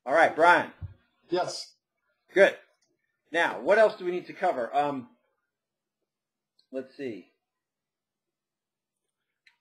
All right, Brian. Yes. Good. Now, what else do we need to cover? Let's see.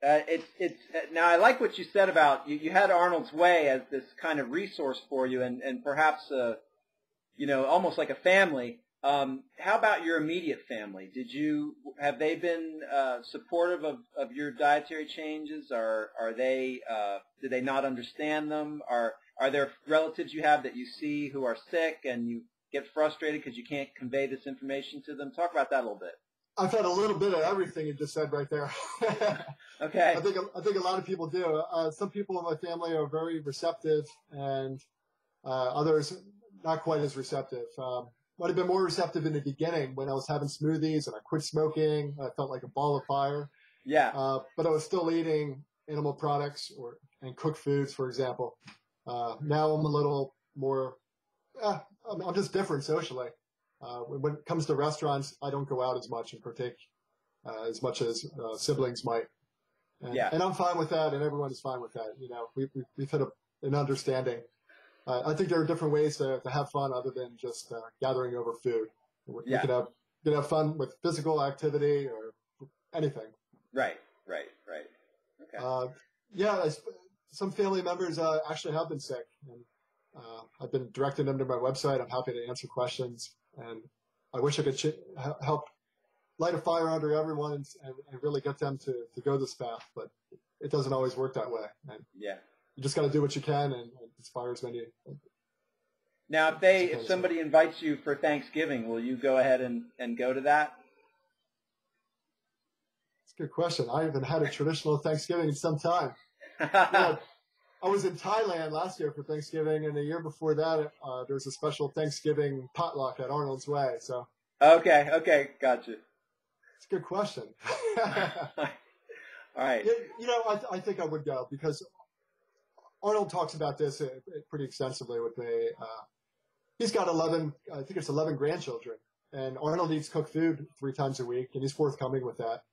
Now I like what you said about you had Arnold's Way as this kind of resource for you, and perhaps almost like a family. How about your immediate family? Have they been supportive of your dietary changes? Are they do they not understand them? Are there relatives you have that you see who are sick and you get frustrated because you can't convey this information to them? Talk about that a little bit. I've had a little bit of everything you just said right there. Okay. I think a lot of people do. Some people in my family are very receptive, and others not quite as receptive. Might have been more receptive in the beginning when I was having smoothies and I quit smoking. I felt like a ball of fire. Yeah. But I was still eating animal products and cooked foods, for example. Now I'm a little more. I'm just different socially. When it comes to restaurants, I don't go out as much and partake as much as siblings might. And I'm fine with that, and everyone is fine with that. We've hit an understanding. I think there are different ways to have fun other than just gathering over food. We can have fun with physical activity or anything. Right. Okay. Some family members actually have been sick, and I've been directing them to my website. I'm happy to answer questions, and I wish I could help light a fire under everyone and really get them to go this path, but it doesn't always work that way. And you just got to do what you can and inspire as many. Now, if somebody invites you for Thanksgiving, will you go ahead and go to that? That's a good question. I haven't had a traditional Thanksgiving in some time. I was in Thailand last year for Thanksgiving, and the year before that, there was a special Thanksgiving potluck at Arnold's Way. So. Okay, gotcha. It's a good question. All right. I think I would go because Arnold talks about this pretty extensively with me. He's got 11 grandchildren, and Arnold eats cooked food 3 times a week, and he's forthcoming with that.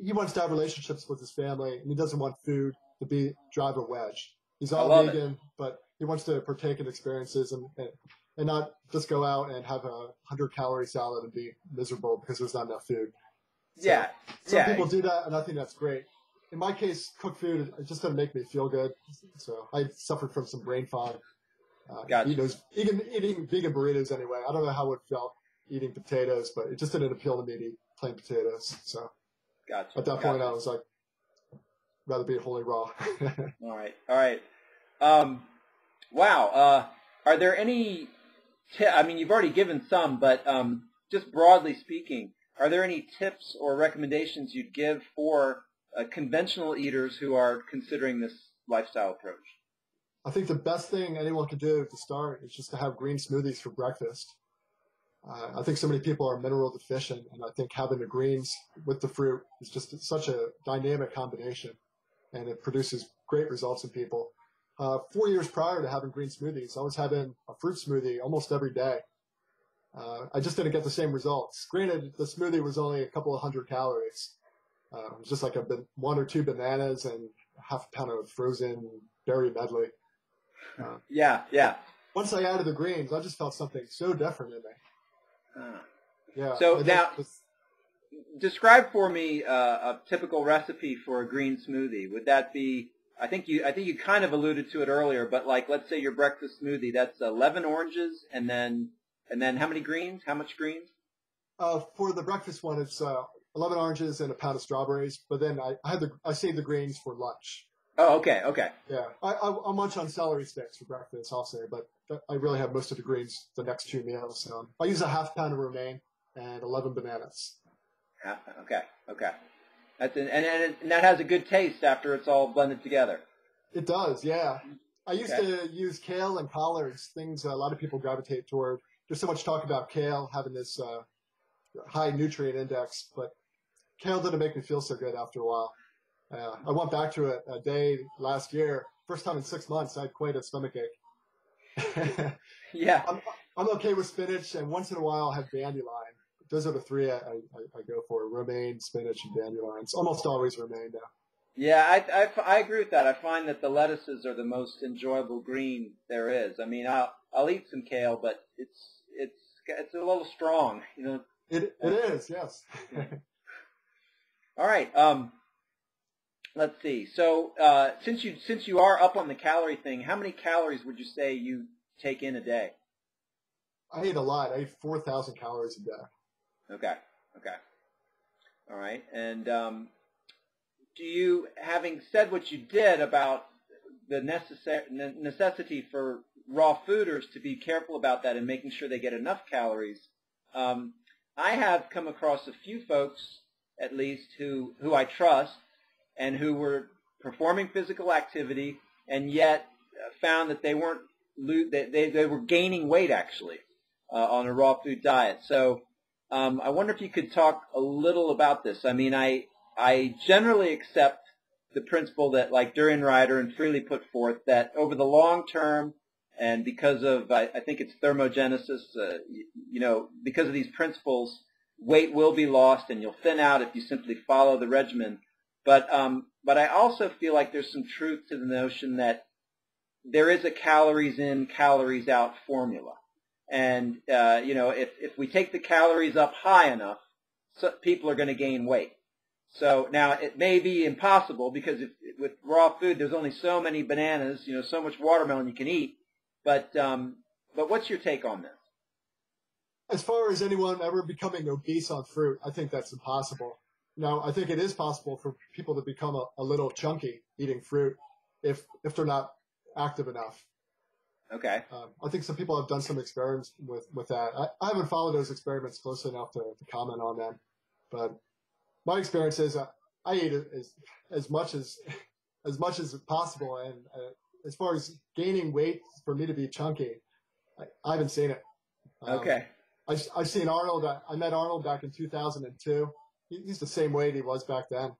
He wants to have relationships with his family, and he doesn't want food to drive a wedge. He's all vegan, but he wants to partake in experiences and not just go out and have a 100-calorie salad and be miserable because there's not enough food. So, some people do that, and I think that's great. In my case, cooked food, it just doesn't make me feel good. So I suffered from some brain fog. Eating vegan burritos anyway. I don't know how it felt eating potatoes, but it just didn't appeal to me to eat plain potatoes. So at that point, I was like, rather be wholly raw. All right. Wow. Are there any you've already given some, but just broadly speaking, are there any tips or recommendations you'd give for conventional eaters who are considering this lifestyle approach? I think the best thing anyone can do to start is just to have green smoothies for breakfast. I think so many people are mineral deficient, and I think having the greens with the fruit is just such a dynamic combination, and it produces great results in people. 4 years prior to having green smoothies, I was having a fruit smoothie almost every day. I just didn't get the same results. Granted, the smoothie was only a couple of 100 calories. It was just like 1 or 2 bananas and half a pound of frozen berry medley. Once I added the greens, I just felt something so different in me. So now, describe for me a typical recipe for a green smoothie. Would that be? I think you kind of alluded to it earlier, but let's say your breakfast smoothie, that's 11 oranges and then how many greens? How much greens? For the breakfast one, it's 11 oranges and a pound of strawberries. But then I save the greens for lunch. Oh, okay. Yeah, I'll munch on celery sticks for breakfast, I'll say, but I really have most of the greens the next 2 meals. I use a half pound of romaine and 11 bananas. Okay. And that has a good taste after it's all blended together. It does, yeah. I used to use kale and collards, things a lot of people gravitate toward. There's so much talk about kale having this high nutrient index, but kale didn't make me feel so good after a while. I went back to it a day last year. First time in 6 months, I had quite a stomachache. Yeah. I'm okay with spinach, and once in a while I'll have dandelion. Those are the 3 I go for: romaine, spinach, and dandelion. It's almost always romaine now. Yeah, I agree with that. I find that the lettuces are the most enjoyable green there is. I mean, I'll eat some kale, but it's a little strong, you know. It is, yes. All right. Let's see. So, since you are up on the calorie thing, how many calories would you say you take in a day? I ate a lot. I ate 4,000 calories a day. Okay. Okay. All right. And do you, having said what you did about the necessity for raw fooders to be careful about that and making sure they get enough calories, I have come across a few folks, at least, who I trust and who were performing physical activity and yet found that they weren't they were gaining weight actually on a raw food diet. So I wonder if you could talk a little about this. I mean, I generally accept the principle that, like Durian Ryder and Freely put forth, that over the long term, and because of, I think it's thermogenesis, because of these principles, weight will be lost and you'll thin out if you simply follow the regimen. But I also feel like there's some truth to the notion that there is a calories in, calories out formula. And, if we take the calories up high enough, people are going to gain weight. So now it may be impossible because with raw food, there's only so many bananas, so much watermelon you can eat. But what's your take on this? As far as anyone ever becoming obese on fruit, I think that's impossible. Now, I think it is possible for people to become a little chunky eating fruit if they're not active enough. Okay. I think some people have done some experiments with that. I haven't followed those experiments closely enough to comment on them, but my experience is I eat as much as possible, and as far as gaining weight for me to be chunky, I haven't seen it. Okay. I've seen Arnold. I met Arnold back in 2002. He's the same weight he was back then.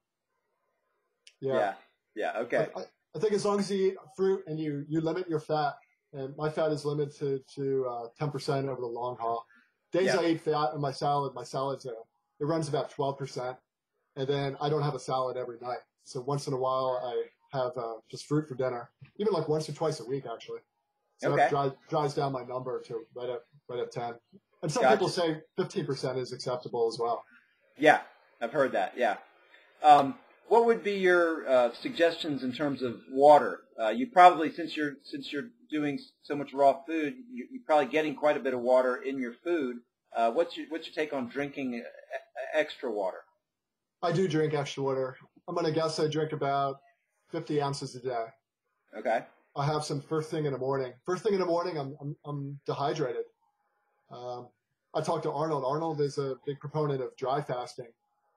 Yeah. Okay. I think as long as you eat fruit and you limit your fat, and my fat is limited to 10% over the long haul. Days I eat fat in my salad's it runs about 12%, and then I don't have a salad every night. So once in a while I have just fruit for dinner, even like once or twice a week actually. So that drives down my number to right at 10. And some people say 15% is acceptable as well. Yeah, I've heard that. Yeah. What would be your suggestions in terms of water? You probably, since you're doing so much raw food, you're probably getting quite a bit of water in your food. What's your take on drinking extra water? I do drink extra water. I'm gonna guess I drink about 50 ounces a day. Okay. I have some first thing in the morning. First thing in the morning, I'm dehydrated. I talked to Arnold. Arnold is a big proponent of dry fasting,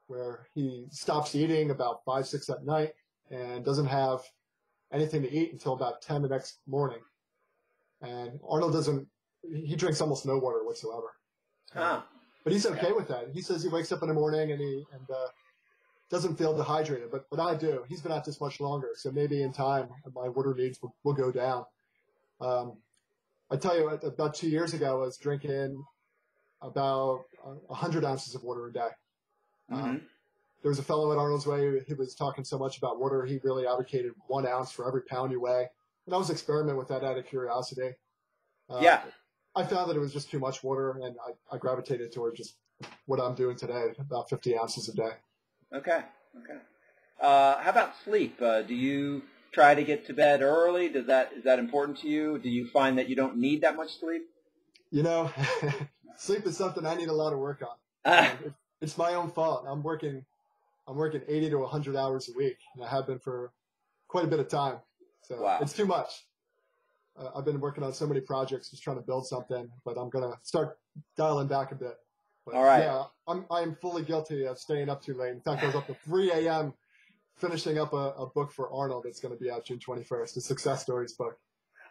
where he stops eating about 5, 6 at night and doesn't have anything to eat until about 10 the next morning. And Arnold he drinks almost no water whatsoever. But he's okay with that. He says he wakes up in the morning and doesn't feel dehydrated, but I do. He's been at this much longer, so maybe in time my water needs will go down. I tell you, about 2 years ago, I was drinking about 100 ounces of water a day. Mm-hmm. There was a fellow at Arnold's Way who was talking so much about water, he really advocated 1 ounce for every pound you weigh. And I was experimenting with that out of curiosity. I found that it was just too much water, and I gravitated toward just what I'm doing today, about 50 ounces a day. Okay. How about sleep? Do you try to get to bed early? Is that important to you? Do you find that you don't need that much sleep? Sleep is something I need a lot of work on. It's my own fault. I'm working 80 to 100 hours a week, and I have been for quite a bit of time. So It's too much. I've been working on so many projects, just trying to build something, but I'm going to start dialing back a bit. But, all right. Yeah, I'm fully guilty of staying up too late. In fact, I was up to 3 a.m. finishing up a book for Arnold that's going to be out June 21st, the Success Stories book.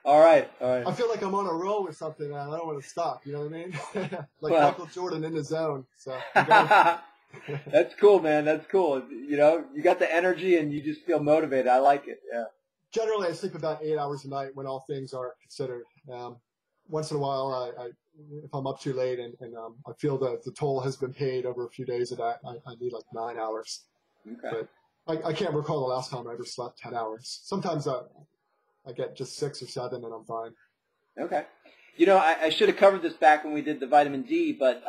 All right. I feel like I'm on a roll with something, and I don't want to stop. You know what I mean? Michael Jordan in the zone. So That's cool, man. That's cool. You got the energy, and you just feel motivated. I like it. Yeah. Generally, I sleep about 8 hours a night when all things are considered. Once in a while, if I'm up too late and I feel that the toll has been paid over a few days of that, I need like 9 hours. Okay. I can't recall the last time I ever slept 10 hours. Sometimes I get just 6 or 7 and I'm fine. Okay. I should have covered this back when we did the vitamin D, but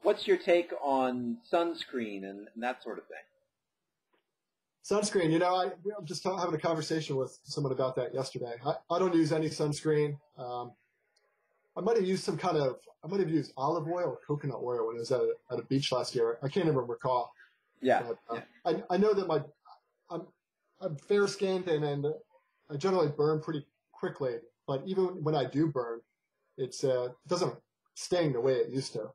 what's your take on sunscreen and that sort of thing? Sunscreen, I'm just having a conversation with someone about that yesterday. I don't use any sunscreen. I might have used olive oil or coconut oil when I was at a beach last year. I can't even recall. Yeah. But, I know that I'm fair skinned and I generally burn pretty quickly. But even when I do burn, it doesn't sting the way it used to.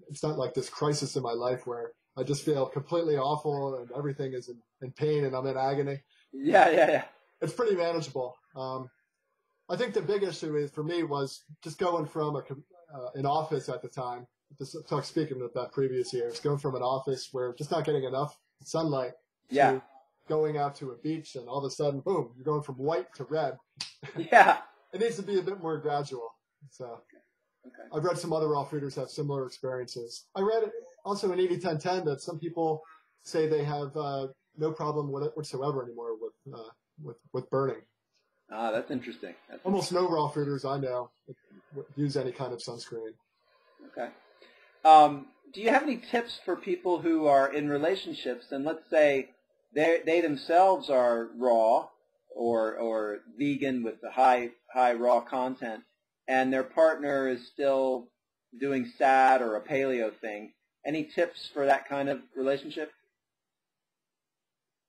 It's not like this crisis in my life where I just feel completely awful and everything is in pain and I'm in agony. Yeah. It's pretty manageable. I think the big issue for me was just going from an office at the time, speaking of that previous years, going from an office where just not getting enough sunlight to going out to a beach and all of a sudden, boom, you're going from white to red. Yeah. It needs to be a bit more gradual. So I've read some other raw fooders have similar experiences. I read also in 80-10-10 that some people say they have no problem with it whatsoever anymore with burning. Ah, that's interesting. Almost no raw fooders I know use any kind of sunscreen. Okay. Do you have any tips for people who are in relationships and let's say they themselves are raw or vegan with the high raw content and their partner is still doing SAD or a paleo thing? Any tips for that kind of relationship?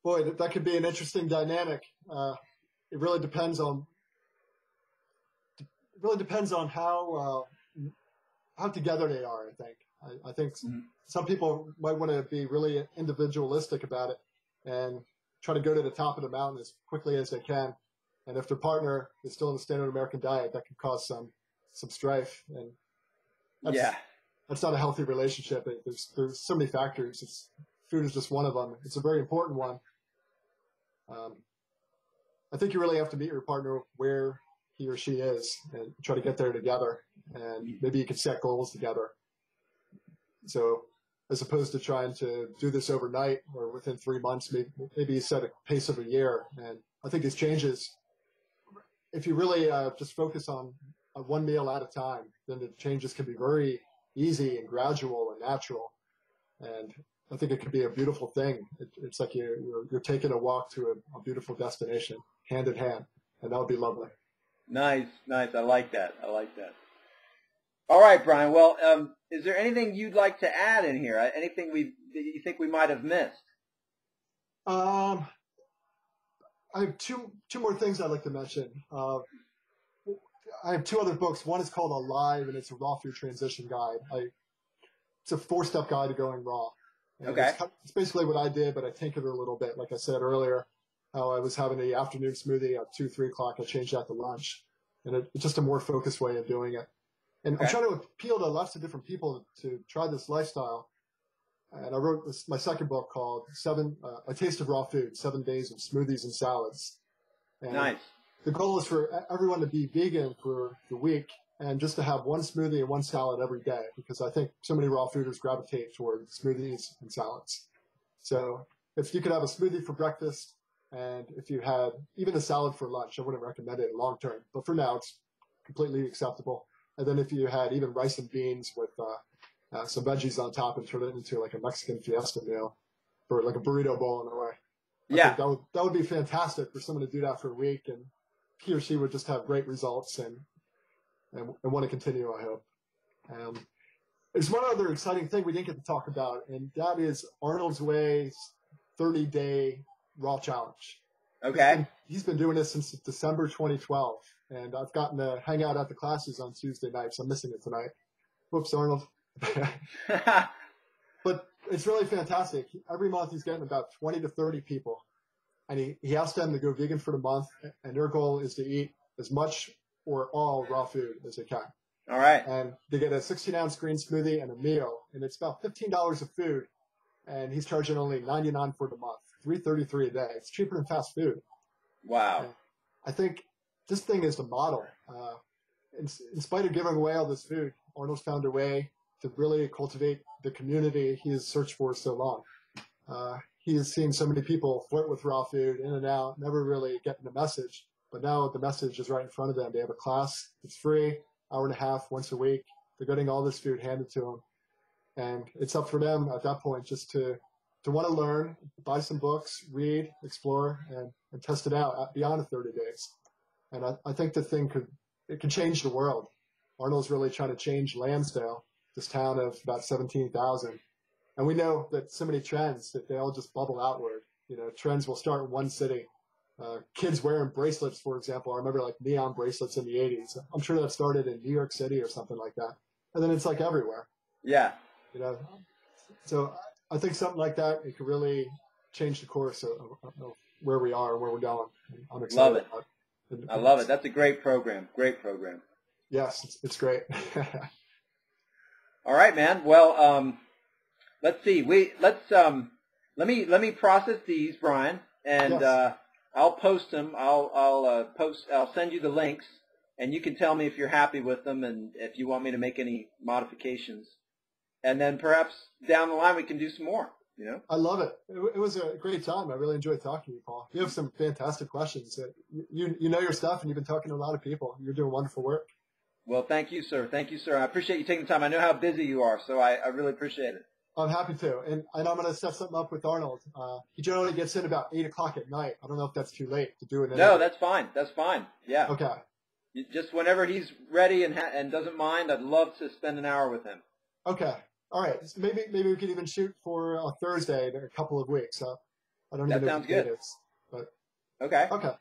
Boy, that could be an interesting dynamic. It really depends on how together they are. I think some people might want to be really individualistic about it and try to go to the top of the mountain as quickly as they can. And if their partner is still in the standard American diet, that can cause some strife. And that's not a healthy relationship. There's so many factors. Food is just one of them. It's a very important one. I think you really have to meet your partner where he or she is and try to get there together. And maybe you can set goals together. So as opposed to trying to do this overnight or within 3 months, maybe you set a pace of a year. And I think these changes, if you really just focus on one meal at a time, then the changes can be very easy and gradual and natural. And I think it could be a beautiful thing. It's like you're taking a walk to a beautiful destination, hand in hand, and that would be lovely. Nice. I like that. All right, Brian. Well, is there anything you'd like to add in here? Anything that you think we might have missed? I have two more things I'd like to mention. I have 2 other books. One is called Alive, and it's a raw food transition guide. It's a 4-step guide to going raw. And okay. It's basically what I did, but I tinkered it a little bit. Like I said earlier, how I was having the afternoon smoothie at 2-3 o'clock. I changed that to lunch. And it's just a more focused way of doing it. And I'm trying to appeal to lots of different people to try this lifestyle. And I wrote my second book called A Taste of Raw Food, 7 Days of Smoothies and Salads. And nice. The goal is for everyone to be vegan for the week and just to have 1 smoothie and 1 salad every day, because I think so many raw fooders gravitate toward smoothies and salads. So if you could have a smoothie for breakfast and if you had even a salad for lunch, I wouldn't recommend it long term, but for now it's completely acceptable. And then if you had even rice and beans with some veggies on top and turn it into like a Mexican fiesta meal for like a burrito bowl in a way. I think that would be fantastic for someone to do that for a week, and he or she would just have great results and want to continue, I hope. There's one other exciting thing we didn't get to talk about, and that is Arnold's Way's 30-day raw challenge. Okay. He's been doing this since December 2012, and I've gotten to hang out at the classes on Tuesday nights. I'm missing it tonight. Whoops, Arnold. But it's really fantastic. Every month he's getting about 20 to 30 people, and he asks them to go vegan for the month, and their goal is to eat as much or all raw food as they can. All right. And they get a 16-ounce green smoothie and a meal, and it's about $15 of food, and he's charging only $99 for the month, $333 a day. It's cheaper than fast food. Wow. And I think this thing is the model. In spite of giving away all this food, Arnold's found a way to really cultivate the community he has searched for so long. he has seen so many people flirt with raw food in and out, never really getting the message. But now the message is right in front of them. They have a class. It's free, hour and a half, once a week. They're getting all this food handed to them. And it's up for them at that point just to want to learn, buy some books, read, explore, and test it out beyond the 30 days. And I think the thing could change the world. Arnold's really trying to change Lansdale, this town of about 17,000. And we know that so many trends, that they all just bubble outward. You know, trends will start in one city. Kids wearing bracelets, for example. I remember like neon bracelets in the 80s. I'm sure that started in New York City or something like that. And then it's like everywhere. Yeah. You know, so I think something like that, it could really change the course of where we are and where we're going. I'm excited. Love it. I love it. That's a great program. Great program. Yes, it's great. All right, man. Well, let's see. Let me process these, Brian, and Yes. I'll post them. I'll send you the links, and you can tell me if you're happy with them and if you want me to make any modifications. And then perhaps down the line we can do some more, you know? I love it. It was a great time. I really enjoyed talking to you, Paul. You have some fantastic questions. You know your stuff, and you've been talking to a lot of people. You're doing wonderful work. Well, thank you, sir. Thank you, sir. I appreciate you taking the time. I know how busy you are, so I really appreciate it. I'm happy to. And I'm going to set something up with Arnold. He generally gets in about 8 o'clock at night. I don't know if that's too late to do it. No, that's fine. That's fine. Yeah. Okay. Just whenever he's ready and doesn't mind, I'd love to spend an hour with him. Okay. All right. So maybe we could even shoot for a Thursday in a couple of weeks. I don't even know sounds what good. it is. But Okay. okay.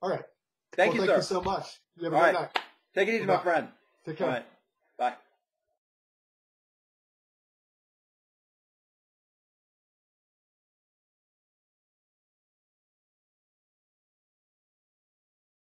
All right. Thank you, Thank sir. you so much. You have a All great right. night. Take it easy, my friend. Take care. All right. Bye.